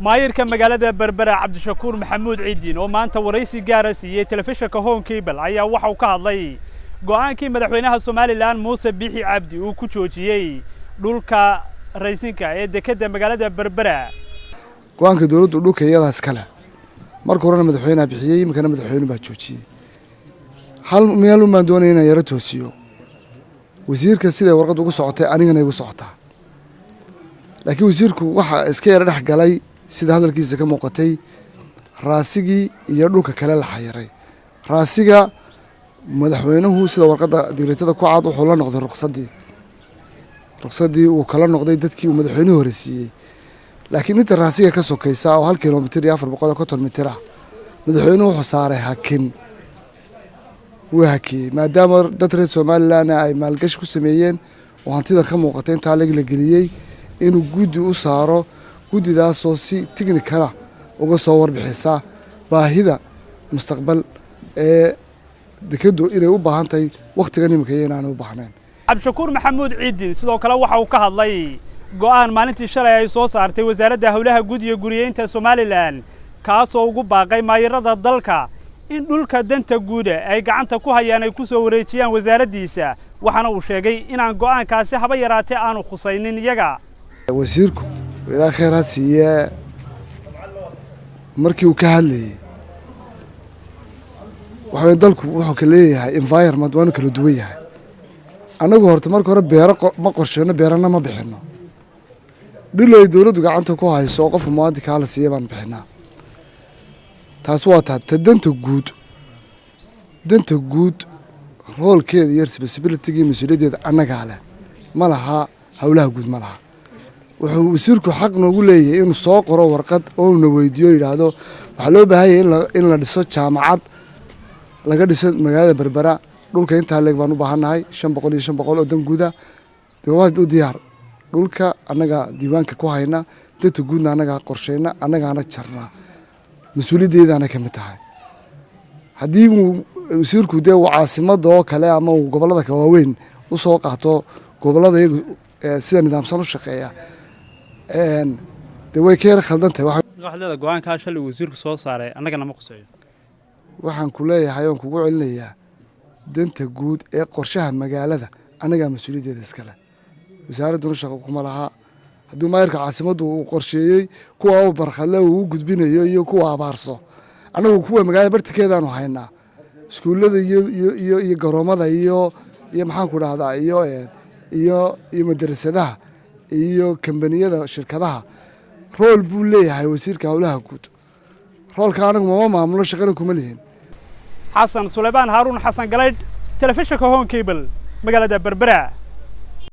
maayirka magaalada Berbera Cabdishakuur Maxamuud Ciidin oo maanta waraysi gaar ah siiyay telefishinka Home Cable ayaa waxa uu ka hadlay go'aankii madaxweynaha Soomaaliland Muuse Biixi Cabdi uu ku joojiyay dhulka raysinka ee dekedda magaalada Berbera. go'aanka dawladdu dhulka iyadaas kale markii horena madaxweynaha bixiyay imkana madaxweynuhu baa joojiyay hal meel uma doonayna yara toosiyo wasiirka sida warqad ugu socotay anigana igu socotaa laakiin wasiirku waxa iska yara dhex galay sida hadalkiisa ka muuqatay raasigii iyo dhulka kale la xayiray raasiga madaxweynuhu sida warqadda digreetada ku cad wuxuu la noqday ruqsadii uu kala noqday dadkii uu madaxweynuhu horeysiiyey laakiin inta raasiga ka sokaysa oo 1 kilomitir iyo 450 mitir ah madaxweynuhu wuxuu saaray hakin وهكي ما دام دتر سومالي أنا أي مالكش كسميين وهنتظر كم وقتين تعلق لجليي إنه جود أسعاره جود ده صوصي تكنيكلا وقصور بحسا باهدا مستقبل دكتور إلى وبهانتي وقت غني مكينا أنا وبهنين. Cabdishakuur Maxamuud Ciidin sidoo kale waxa uu ka hadlay go'aan maalintii shalay ay soo saartay wasaaradda hawlaha guud iyo guriyeynta Soomaaliland kaas oo ugu baaqay maayirada dalka in dhulka danta guud ay gacanta ku hayaan ay ku soo wareejiyaan wasaaraddiisa waxana uu sheegay inaan go'aankaasi haba yaraatee aanu khusaynin iyaga wasiirku ilaa khayraad siiya markii uu ka hadlayay waxa dalku wuxuu ka leeyahay environment waanu kala duwan yahay anagu horta marka hore beero ma qorsheeno beerana ma bixino dhulay dawladdu gacanta ku hayso qofka muwaadinka la siiyay baan bixinaa taas waa ta danta guud roolkeeda iyo responsibility-ga mas'uuliyadda anaga leh ma laha hawlaha guud ma laha wuxuu wasiirku xaq noogu leeyahay inuu soo qoro warqad oo uu weydiiyo yiraahdo waxa loo baahan yahay in la dhiso jaamacad laga dhiso magaalada Berbera dhulka inta leeg baan u baahanahay 500 oo dan guuda dawlad u diyaar dhulka anaga diiwaanka ku hayna danta guudna anaga qorsheyna anagana jarnaa مسؤوليتنا كم تاعي هدي وسيركو ده وعاصمة ده كلا أما وقبلنا كواوين وسوق عطوا قبلنا ده سيد نظام صنع الشقية ده ويكير خلدنته واحد هذا جوان كاشل وزيرك صوت صار أنا كنا مقصود واحد كلية حيوان كوجو عليا دنت جود قرشها المجال هذا أنا جا مسؤوليتي ده سكلا وزارة دون شقكم لها hadduu maayirka caasimadu uu qorsheeyay kuwa uu barkhale uu gudbinayo iyo kuwa abaarso anagu kuwa magaalada bartikeedaan u haynaa iskuulada iyo garoomada iyo maxaan ku dhahdaa iyo madrasadaha iyo kambaniyada shirkadaha rool buu leeyahay wasiirka hawlaha guud roolka anagu ma maamulo shaqada kuma lihin Xasan Suleymaan Haruun Xasan Galeyd telefishinka Home Cable magaalada Berbera